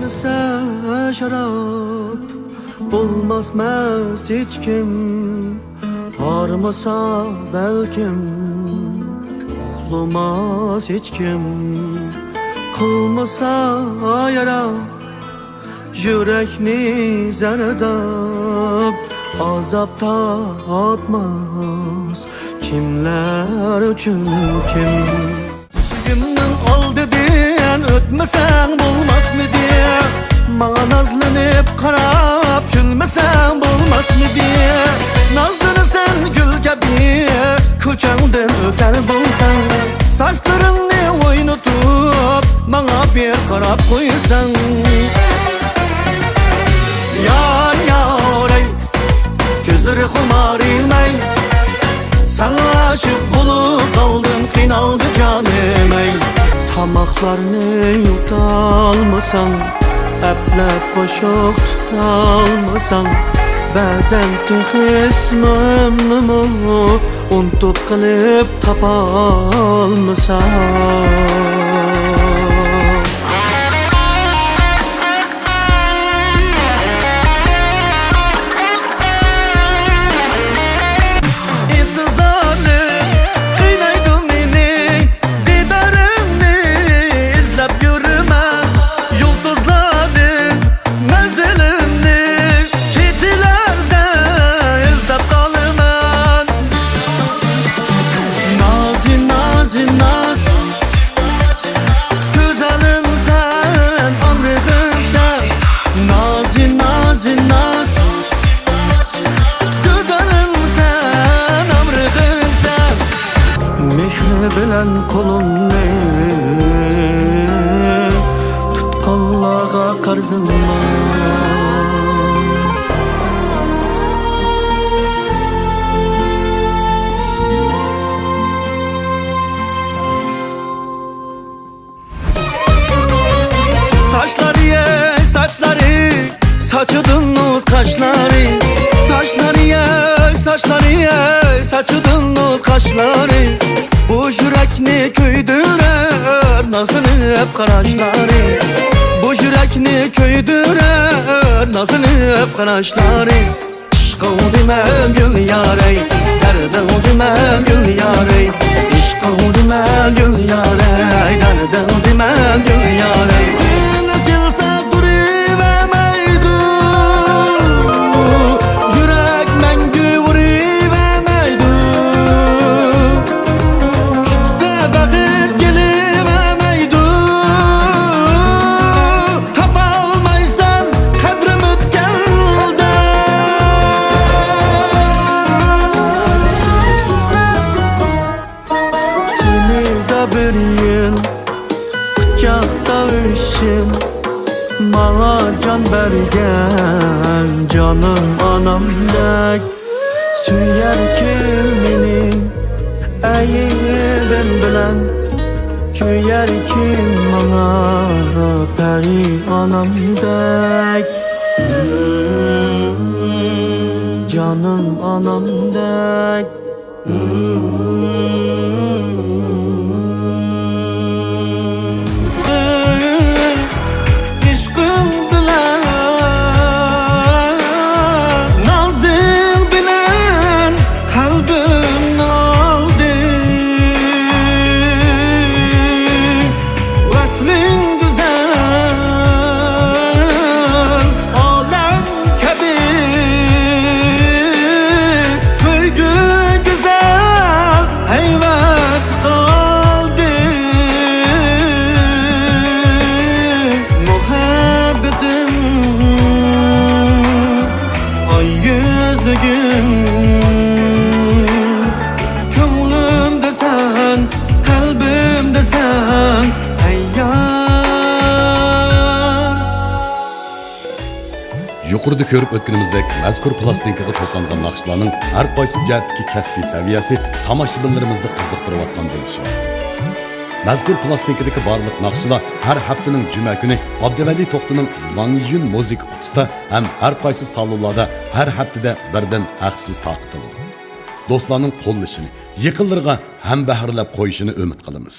içmese şarap bulmaz hiç kim. Harmasa belkim uxlamaz hiç kim. Kılmasa yara yürekni zerdab azapta atmaz kimler üçün kim. Kimden oldu diyen ötmesen bulmaz mı diye, bana nazlanıp karab gülmesen bulmaz mı diye. Nazlını sen gül gibi köçenden öter bulsan, saçlarını oynatıp bana bir karab koysan. Yar yar ey, gözleri kumar ilmey, sana aşık bulup kaldım, kınaldı canım ey. Tamaklarını yutalmasan, əplep boşuq tutalmasan, bəzən tüxismimi unutup qılıb tapalmasan. Bilen kolumni tutqanlarga qarzim var. Saçları ye saçları, saçıdınız kaşları. Saçları ye saçları ye, saçıdınız kaşları. Bu yürekni köydürer nazlanıp karaşları. Bu yürekni köydürer nazlanıp karaşları. İşkı demem gül yarey, derdim demem gül yarey. İşkı demem gül yarey, derdim demem gül yarey. Açılsa duruvermeydi, yürek mengü vuruvermeydi. Bir yıl kucakta üşüm, bana can bergen canım anamdek. Süyer kim benim eyibim bilen, köyer kim bana peri anamdek. Canım anamdek. Könglimde sen, kalbimde sen, ey yar. Yuqorida ko'rib o'tganimizdek mazkur plastinkaga to'plangan naqshlarning har qaysi jihatdagi kasbiy saviyasi tomoshabinlarimizni qiziqtirayotgan bo'lishi. Mazkur plastinkadagi barliq naqshlar har haftaning juma kuni Abduvali To'xtining Langyun musiqa qutisida ham har qaysi salonlarda har haftada birdan haqsiz taqdirlanadi. Do'stlarning qo'llashini, yaqinlarga ham bahrlab qo'yishini umid qilamiz.